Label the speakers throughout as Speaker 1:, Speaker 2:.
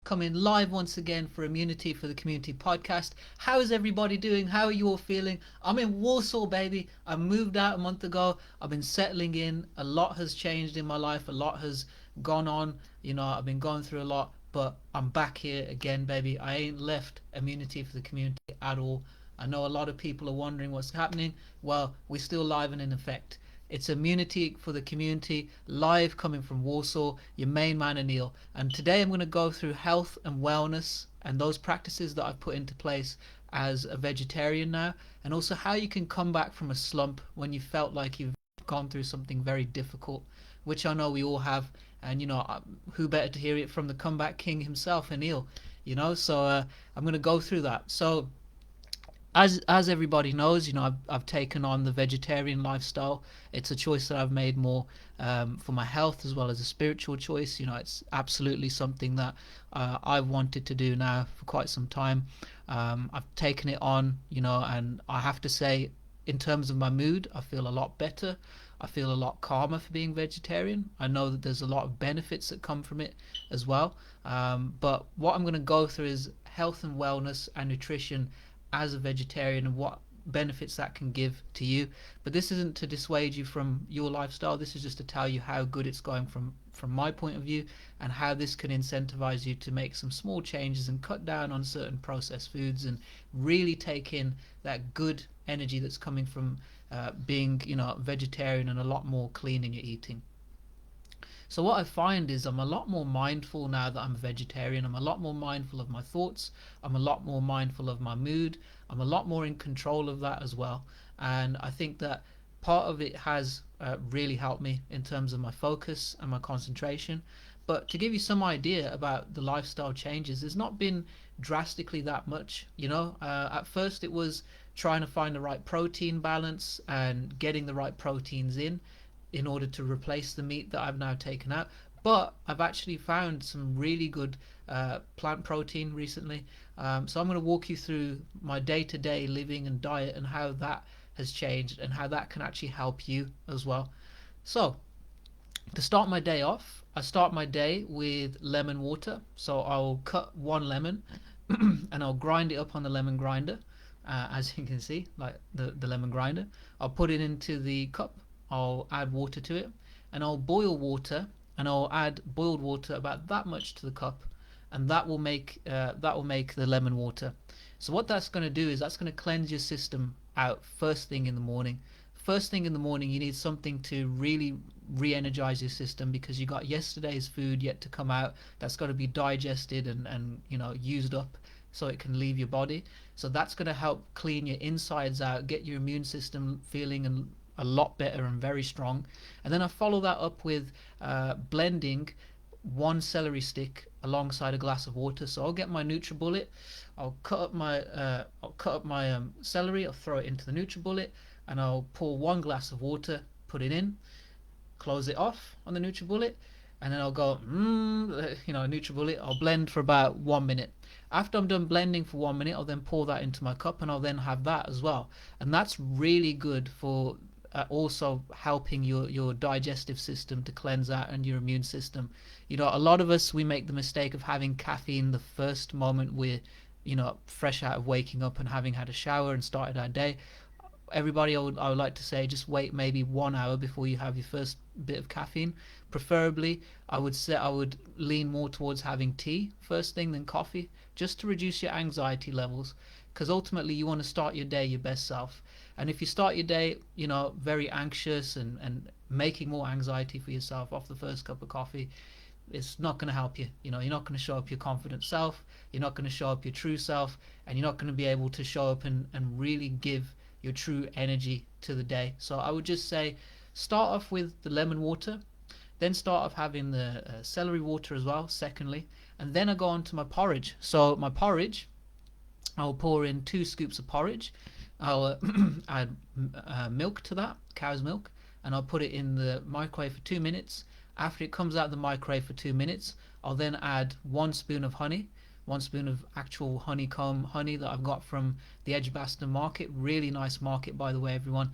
Speaker 1: coming live once again for Immunity for the Community podcast. How is everybody doing? How are you all feeling? I'm in Warsaw, baby. I moved out a month ago. I've been settling in. A lot has changed in my life. A lot has gone on. I've been going through a lot, but I'm back here again, baby. I ain't left Immunity for the Community at all. I know a lot of people are wondering what's happening. Well, we're still live and in effect. It's Immunity for the Community, live coming from Warsaw, your main man Anil. And today I'm going to go through health and wellness and those practices that I've put into place as a vegetarian now, and also how you can come back from a slump when you felt like you've gone through something very difficult, which I know we all have. And who better to hear it from the comeback king himself, Anil? So I'm going to go through that. So as everybody knows, I've taken on the vegetarian lifestyle. It's a choice that I've made more for my health as well as a spiritual choice. It's absolutely something that I've wanted to do now for quite some time. I've taken it on, and I have to say, in terms of my mood, I feel a lot better. I feel a lot calmer for being vegetarian. I know that there's a lot of benefits that come from it as well. But what I'm going to go through is health and wellness and nutrition as a vegetarian and what benefits that can give to you. But this isn't to dissuade you from your lifestyle. This is just to tell you how good it's going from my point of view, and how this can incentivize you to make some small changes and cut down on certain processed foods and really take in that good energy that's coming from being vegetarian, and a lot more clean in your eating. So what I find is I'm a lot more mindful now that I'm a vegetarian. I'm a lot more mindful of my thoughts. I'm a lot more mindful of my mood. I'm a lot more in control of that as well. And I think that part of it has really helped me in terms of my focus and my concentration. But to give you some idea about the lifestyle changes, there's not been drastically that much. At first it was trying to find the right protein balance and getting the right proteins in order to replace the meat that I've now taken out. But I've actually found some really good plant protein recently. So I'm going to walk you through my day-to-day living and diet and how that has changed and how that can actually help you as well. So to start my day off, I start my day with lemon water. So I'll cut one lemon and I'll grind it up on the lemon grinder, as you can see, like the lemon grinder. I'll put it into the cup. I'll add water to it, and I'll boil water, and I'll add boiled water about that much to the cup, and that will make the lemon water. So what that's going to do is that's going to cleanse your system out first thing in the morning. First thing in the morning, you need something to really re-energize your system, because you got yesterday's food yet to come out. That's got to be digested and used up so it can leave your body. So that's going to help clean your insides out, get your immune system feeling a lot better and very strong. And then I follow that up with blending one celery stick alongside a glass of water. So I'll get my NutriBullet, I'll cut up my celery, I'll throw it into the NutriBullet, and I'll pour one glass of water, put it in, close it off on the NutriBullet, and then I'll go NutriBullet. I'll blend for about 1 minute. After I'm done blending for 1 minute, I'll then pour that into my cup, and I'll then have that as well. And that's really good for also helping your digestive system to cleanse out, and your immune system. A lot of us, we make the mistake of having caffeine the first moment we're fresh out of waking up and having had a shower and started our day. Everybody, I would like to say, just wait maybe 1 hour before you have your first bit of caffeine. Preferably, I would lean more towards having tea first thing than coffee, just to reduce your anxiety levels, because ultimately you want to start your day your best self. And if you start your day very anxious and making more anxiety for yourself off the first cup of coffee, it's not going to help you. You're not going to show up your confident self, you're not going to show up your true self, and you're not going to be able to show up and really give your true energy to the day. So I would just say, start off with the lemon water, then start off having the celery water as well, secondly, and then I go on to my porridge. So my porridge, I'll pour in 2 scoops of porridge. I'll add milk to that, cow's milk, and I'll put it in the microwave for 2 minutes. After it comes out of the microwave for 2 minutes, I'll then add 1 spoon of honey, 1 spoon of actual honeycomb honey that I've got from the Edgbaston market. Really nice market, by the way, everyone.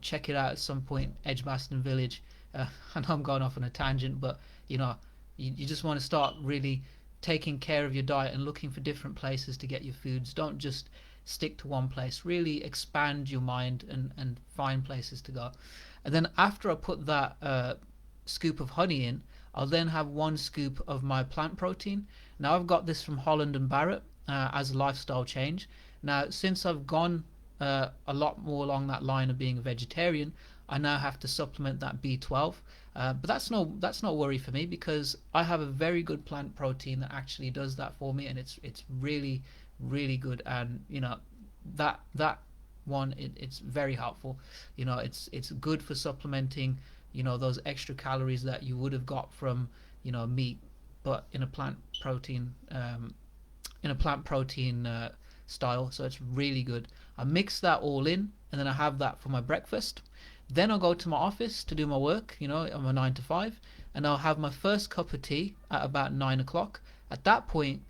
Speaker 1: Check it out at some point, Edgbaston Village. I know I'm going off on a tangent, but you just want to start really taking care of your diet and looking for different places to get your foods. Don't just stick to one place. Really expand your mind and find places to go. And then after I put that scoop of honey in, I'll then have 1 scoop of my plant protein. Now I've got this from Holland and Barrett as a lifestyle change. Now since I've gone a lot more along that line of being a vegetarian, I now have to supplement that B12. But that's no worry for me, because I have a very good plant protein that actually does that for me, and it's really really good. And that one, it's very helpful. It's good for supplementing those extra calories that you would have got from meat, but in a plant protein style. So it's really good. I mix that all in, and then I have that for my breakfast. Then I'll go to my office to do my work. I'm a 9 to 5, and I'll have my first cup of tea at about 9 o'clock. At that point,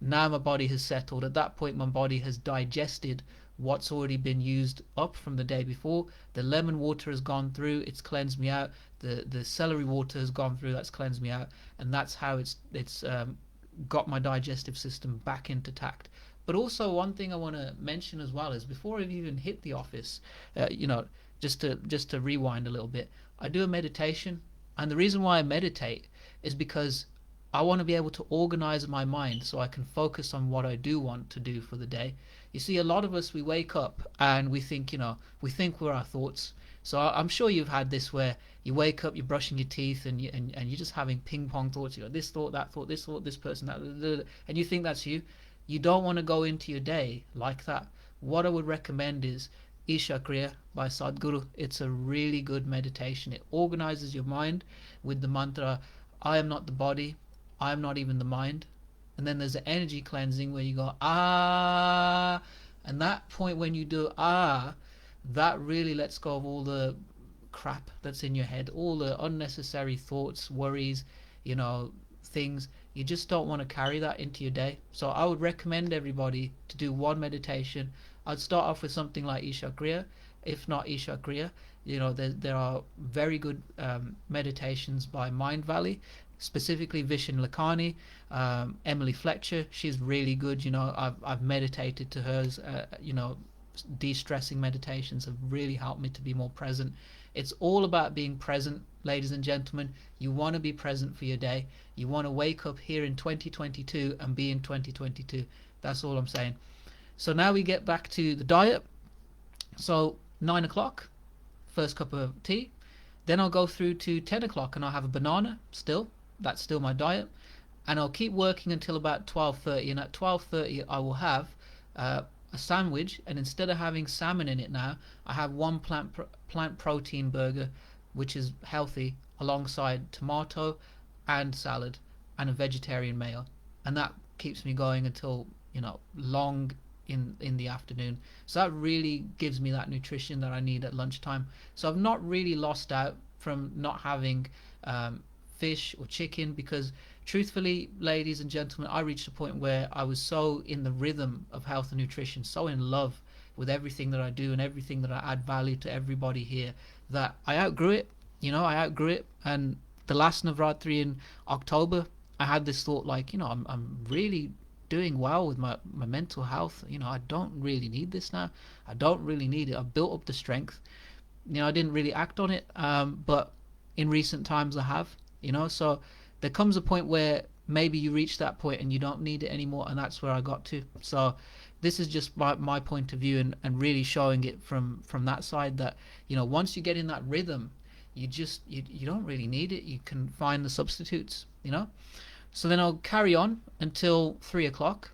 Speaker 1: now my body has settled. At that point, my body has digested what's already been used up from the day before. The lemon water has gone through, it's cleansed me out. The celery water has gone through, that's cleansed me out, and that's how it's got my digestive system back into tact. But also, one thing I want to mention as well is, before I've even hit the office, just to rewind a little bit, I do a meditation. And the reason why I meditate is because I want to be able to organize my mind so I can focus on what I do want to do for the day. You see, a lot of us, we wake up and we think we're our thoughts. So I'm sure you've had this, where you wake up, you're brushing your teeth, and you're just having ping pong thoughts. This thought, that thought, this thought, this person, that, and you think that's you. You don't want to go into your day like that. What I would recommend is Isha Kriya by Sadhguru. It's a really good meditation. It organizes your mind with the mantra, I am not the body, I am not even the mind. And then there's the energy cleansing where you go, ah, and that point when you do ah, that really lets go of all the crap that's in your head, all the unnecessary thoughts, worries, things. You just don't want to carry that into your day. So I would recommend everybody to do one meditation. I'd start off with something like Isha Kriya. If not Isha Kriya, there are very good meditations by Mind Valley, specifically Vishen Lakhani, Emily Fletcher. She's really good. I've meditated to hers. De-stressing meditations have really helped me to be more present. It's all about being present, ladies and gentlemen. You want to be present for your day. You want to wake up here in 2022 and be in 2022. That's all I'm saying. So now we get back to the diet. So 9 o'clock, first cup of tea. Then I'll go through to 10 o'clock and I'll have a banana still. That's still my diet. And I'll keep working until about 12:30. And at 12:30 I will have a sandwich, and instead of having salmon in it now, I have one plant protein burger, which is healthy, alongside tomato and salad and a vegetarian meal. And that keeps me going until long in the afternoon. So that really gives me that nutrition that I need at lunchtime. So I've not really lost out from not having fish or chicken, because truthfully, ladies and gentlemen, I reached a point where I was so in the rhythm of health and nutrition, so in love with everything that I do and everything that I add value to everybody here, that I outgrew it. And the last Navratri in October, I had this thought, like, I'm really doing well with my mental health. I don't really need this now. I don't really need it. I've built up the strength. I didn't really act on it, but in recent times I have. So there comes a point where maybe you reach that point and you don't need it anymore, and that's where I got to. So this is just my point of view, and really showing it from that side, that once you get in that rhythm, you don't really need it. You can find the substitutes. So then I'll carry on until 3 o'clock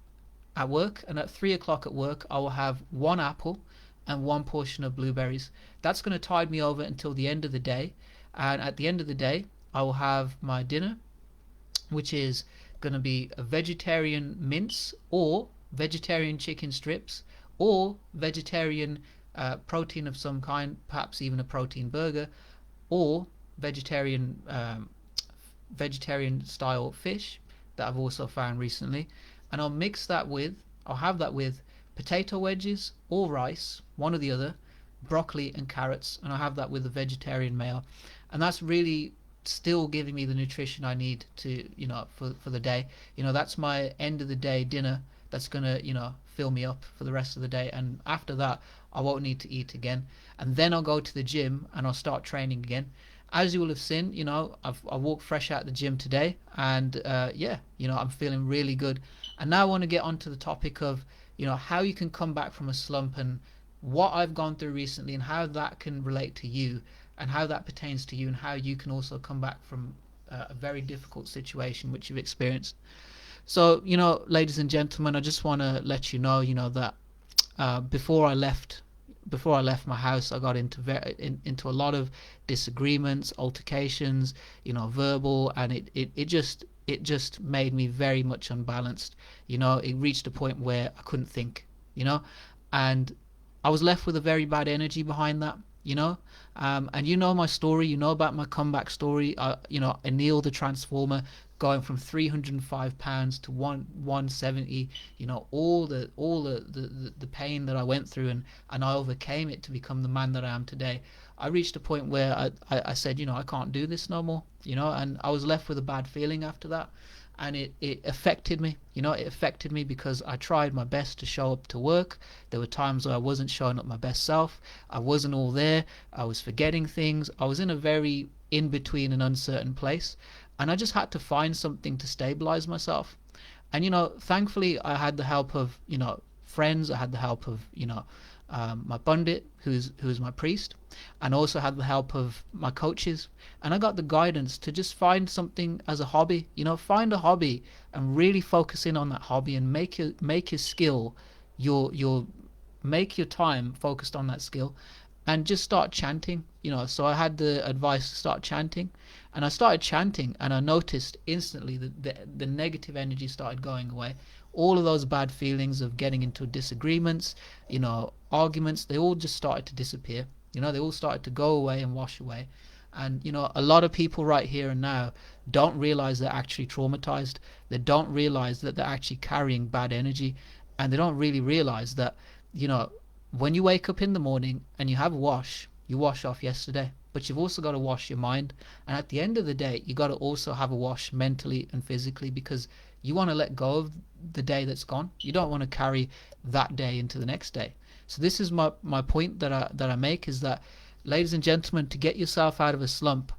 Speaker 1: at work, and at 3 o'clock at work I will have one apple and one portion of blueberries. That's going to tide me over until the end of the day. And at the end of the day I will have my dinner, which is going to be a vegetarian mince, or vegetarian chicken strips, or vegetarian protein of some kind, perhaps even a protein burger, or vegetarian style fish that I've also found recently. And I'll have that with potato wedges or rice, one or the other, broccoli and carrots, and I'll have that with a vegetarian meal. And that's really still giving me the nutrition I need to, for the day. That's my end of the day dinner. That's gonna, fill me up for the rest of the day. And after that, I won't need to eat again. And then I'll go to the gym and I'll start training again. As you will have seen, I walked fresh out of the gym today, and yeah, I'm feeling really good. And now I want to get onto the topic of, how you can come back from a slump, and what I've gone through recently, and how that can relate to you, and how that pertains to you, and how you can also come back from a very difficult situation which you've experienced. So, ladies and gentlemen, I just want to let you know, that before I left my house, I got into a lot of disagreements, altercations, verbal, and it just made me very much unbalanced. It reached a point where I couldn't think, and I was left with a very bad energy behind that. And my story, about my comeback story. Anil the Transformer, going from 305 pounds to 170. All the pain that I went through, and I overcame it to become the man that I am today. I reached a point where I said, I can't do this no more. And I was left with a bad feeling after that. And it affected me. It affected me because I tried my best to show up to work. There were times where I wasn't showing up my best self. I wasn't all there. I was forgetting things. I was in a very in-between and uncertain place. And I just had to find something to stabilize myself. And, thankfully I had the help of, friends. I had the help of, my pundit, who's my priest, and also had the help of my coaches. And I got the guidance to just find something as a hobby. Find a hobby and really focus in on that hobby, and make your skill your make your time focused on that skill, and just start chanting. So I had the advice to start chanting, and I started chanting, and I noticed instantly that the negative energy started going away. All of those bad feelings of getting into disagreements, arguments, they all just started to disappear. They all started to go away and wash away. And a lot of people right here and now don't realize they're actually traumatized. They don't realize that they're actually carrying bad energy, and they don't really realize that when you wake up in the morning and you have a wash, you wash off yesterday, but you've also got to wash your mind. And at the end of the day, you got to also have a wash mentally and physically, because you want to let go of the day that's gone. You don't want to carry that day into the next day. So this is my point that I make, is that, ladies and gentlemen, to get yourself out of a slump,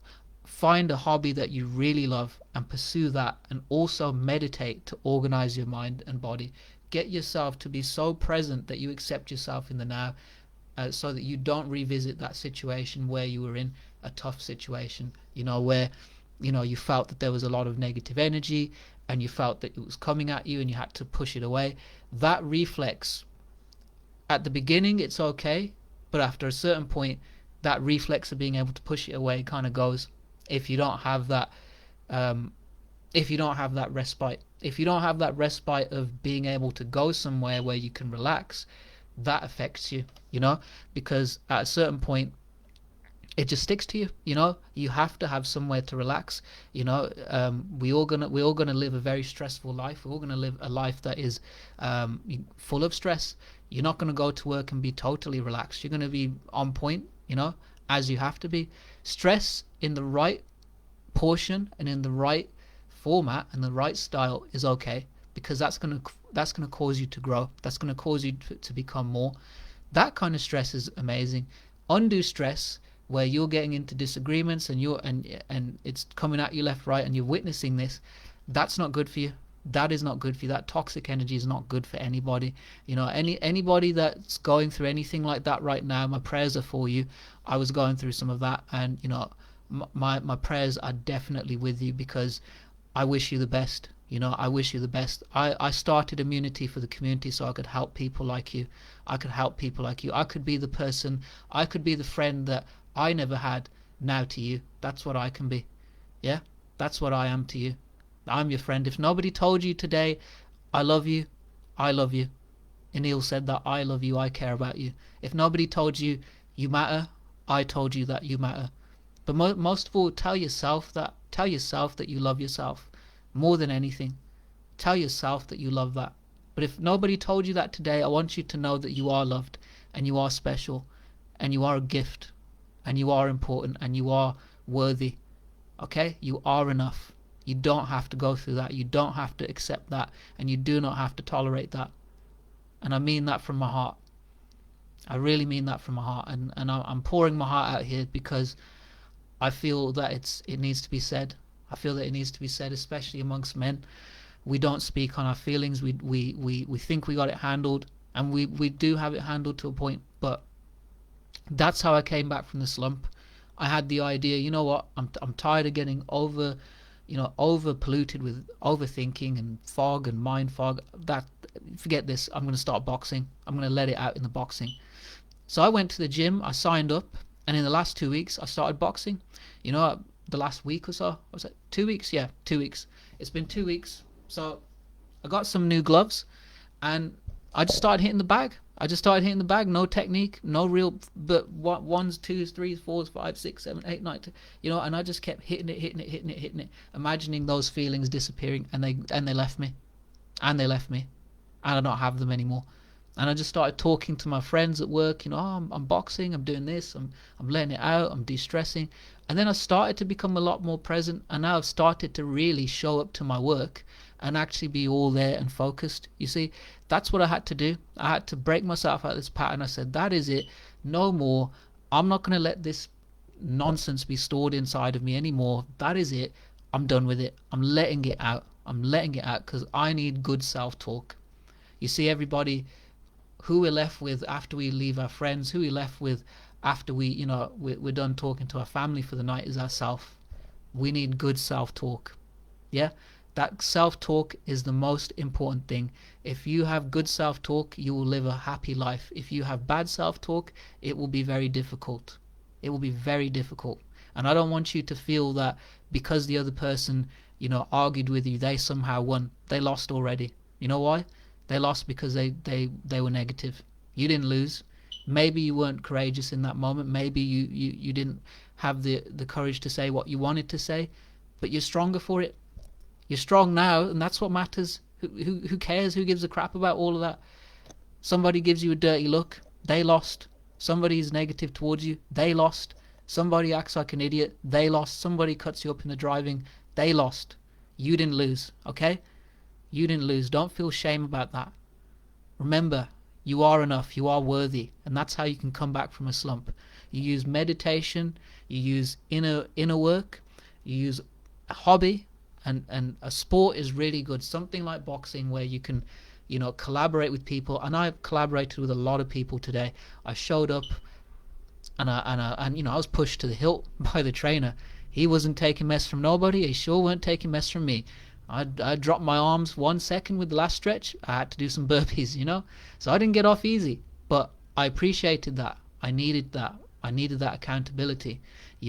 Speaker 1: find a hobby that you really love and pursue that, and also meditate to organize your mind and body. Get yourself to be so present that you accept yourself in the now, so that you don't revisit that situation where you were in a tough situation, where you felt that there was a lot of negative energy, and you felt that it was coming at you and you had to push it away. That reflex, at the beginning it's okay, but after a certain point, that reflex of being able to push it away kind of goes. If you don't have that respite, if you don't have that respite of being able to go somewhere where you can relax, that affects you, because at a certain point it just sticks to you. You have to have somewhere to relax. We all gonna live a very stressful life. We're all gonna live a life that is full of stress. You're not gonna go to work and be totally relaxed. You're gonna be on point, as you have to be. Stress in the right portion and in the right format and the right style is okay, because that's gonna cause you to grow. That's gonna cause you to become more. That kind of stress is amazing. Undue stress, where you're getting into disagreements and it's coming at you left, right, and you're witnessing this, that's not good for you. That is not good for you. That toxic energy is not good for anybody. Anybody that's going through anything like that right now, my prayers are for you. I was going through some of that, and my prayers are definitely with you, because I wish you the best. I wish you the best. I started Immunity for the Community so I could help people like you. I could help people like you. I could be the person, I could be the friend that I never had now to you. That's what I can be. Yeah, that's what I am to you. I'm your friend. If nobody told you today, I love you, I love you. Anil said that, I love you, I care about you. If nobody told you you matter, I told you that you matter. But most of all, tell yourself that you love yourself more than anything. Tell yourself that you love that. But if nobody told you that today, I want you to know that you are loved, and you are special, and you are a gift, and you are important, and you are worthy Okay? You are enough. You don't have to go through that. You don't have to accept that. And you do not have to tolerate that. And I mean that from my heart. I really mean that from my heart. And I'm pouring my heart out here because I feel that it needs to be said. I feel that it needs to be said, especially amongst men. We don't speak on our feelings. We think we got it handled, and we do have it handled to a point. But that's how I came back from the slump. I had the idea, you know what? I'm tired of getting over polluted with overthinking and fog and mind fog. That forget this. I'm going to start boxing. I'm going to let it out in the boxing. So I went to the gym. I signed up, and in the last 2 weeks, I started boxing. The last week or so, was it 2 weeks? Yeah, 2 weeks. It's been 2 weeks. So I got some new gloves, and I just started hitting the bag. No technique, no real, but ones, twos, threes, fours, 5, 6, 7, 8, 9, 10, and I just kept hitting it, imagining those feelings disappearing, and they left me, and I don't have them anymore. And I just started talking to my friends at work, I'm boxing, I'm doing this, I'm letting it out, I'm de-stressing. And then I started to become a lot more present, and now I've started to really show up to my work and actually be all there and focused. You see, that's what I had to do. I had to break myself out of this pattern. I said, that is it, no more. I'm not going to let this nonsense be stored inside of me anymore. That is it. I'm done with it. I'm letting it out because I need good self-talk. You see, everybody, who we're left with after we leave our friends, who we're left with after we're done talking to our family for the night is ourself. We need good self-talk. Yeah, that self-talk is the most important thing. If you have good self-talk, you will live a happy life. If you have bad self-talk, it will be very difficult. It will be very difficult. And I don't want you to feel that because the other person, argued with you, they somehow won. They lost already. You know why? They lost because they were negative. You didn't lose. Maybe you weren't courageous in that moment. Maybe you didn't have the courage to say what you wanted to say, but you're stronger for it. You're strong now, and that's what matters. Who cares? Who gives a crap about all of that? Somebody gives you a dirty look, they lost. Somebody is negative towards you, they lost. Somebody acts like an idiot, they lost. Somebody cuts you up in the driving, they lost. You didn't lose, okay? You didn't lose. Don't feel shame about that. Remember, you are enough. You are worthy. And that's how you can come back from a slump. You use meditation. You use inner work. You use a hobby. And a sport is really good. Something like boxing where you can, collaborate with people. And I've collaborated with a lot of people today. I showed up and I was pushed to the hilt by the trainer. He wasn't taking mess from nobody. He sure weren't taking mess from me. I dropped my arms 1 second with the last stretch. I had to do some burpees, So I didn't get off easy, but I appreciated that. I needed that. I needed that accountability.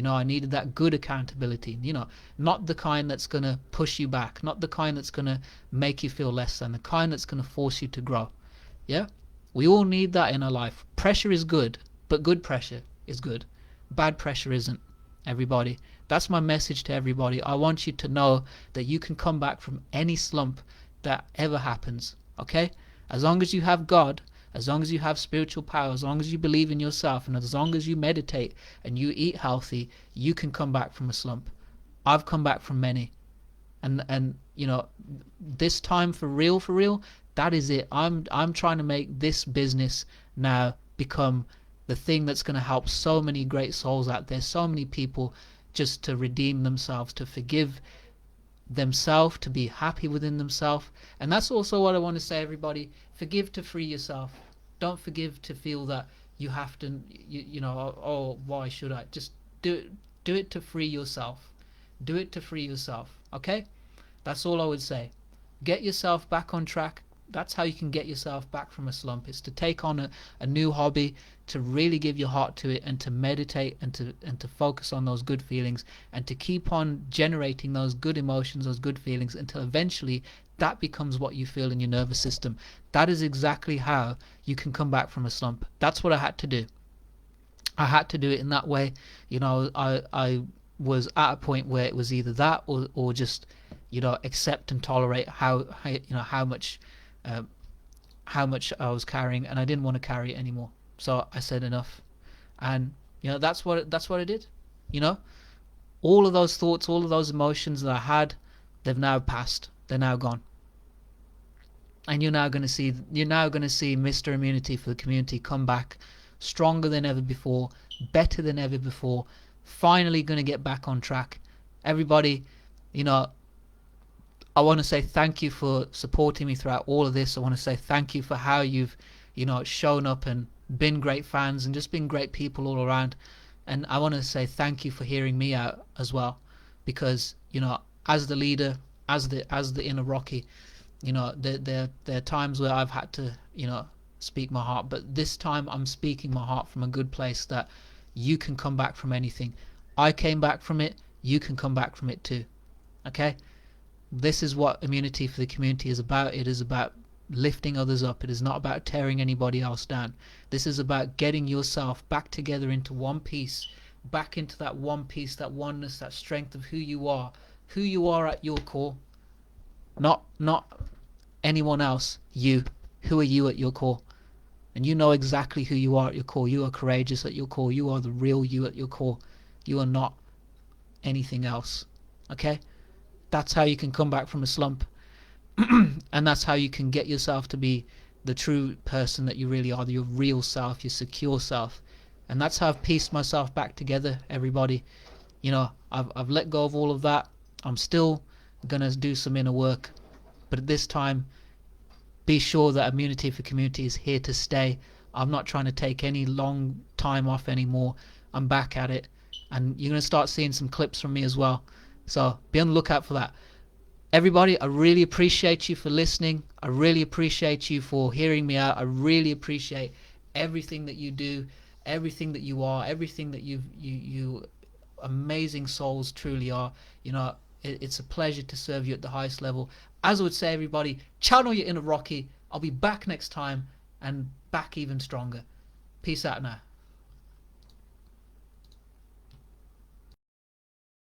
Speaker 1: I needed that good accountability, not the kind that's going to push you back, not the kind that's going to make you feel less than, the kind that's going to force you to grow. Yeah? We all need that in our life. Pressure is good, but good pressure is good. Bad pressure isn't, everybody. That's my message to everybody. I want you to know that you can come back from any slump that ever happens, okay? As long as you have God, as long as you have spiritual power, as long as you believe in yourself, and as long as you meditate and you eat healthy, you can come back from a slump. I've come back from many. And this time for real, that is it. I'm trying to make this business now become the thing that's going to help so many great souls out there, so many people just to redeem themselves, to forgive themselves, to be happy within themselves. And that's also what I want to say, everybody. Forgive to free yourself. Don't forgive to feel that you have to, oh, why should I? Just do it to free yourself. Do it to free yourself, okay? That's all I would say. Get yourself back on track. That's how you can get yourself back from a slump. It's to take on a new hobby, to really give your heart to it, and to meditate and to focus on those good feelings, and to keep on generating those good emotions, those good feelings, until eventually that becomes what you feel in your nervous system. That is exactly how you can come back from a slump. That's what I had to do. I had to do it in that way. I was at a point where it was either that or just accept and tolerate how much I was carrying, and I didn't want to carry it anymore. So I said enough, and that's what I did. All of those thoughts, all of those emotions that I had, they've now passed. They're now gone. And you're now going to see Mr. Immunity for the Community come back stronger than ever before, better than ever before, finally going to get back on track. Everybody, I want to say thank you for supporting me throughout all of this. I want to say thank you for how you've, shown up and been great fans and just been great people all around. And I want to say thank you for hearing me out as well, because, as the leader, as the inner Rocky, there are times where I've had to, speak my heart, but this time I'm speaking my heart from a good place, that you can come back from anything. I came back from it, you can come back from it too. Okay? This is what Immunity for the Community is about. It is about lifting others up. It is not about tearing anybody else down. This is about getting yourself back together into one piece, back into that one piece, that oneness, that strength of who you are at your core. Not anyone else. You. Who are you at your core? And you know exactly who you are at your core. You are courageous at your core. You are the real you at your core. You are not anything else. Okay? That's how you can come back from a slump. And that's how you can get yourself to be the true person that you really are, your real self, your secure self. And that's how I've pieced myself back together, everybody. I've let go of all of that. I'm still going to do some inner work. But at this time, be sure that Immunity for Community is here to stay. I'm not trying to take any long time off anymore. I'm back at it. And you're going to start seeing some clips from me as well. So be on the lookout for that. Everybody, I really appreciate you for listening. I really appreciate you for hearing me out. I really appreciate everything that you do, everything that you are, everything that you amazing souls truly are. It's a pleasure to serve you at the highest level. As I would say, everybody, channel your inner Rocky. I'll be back next time, and back even stronger. Peace out now.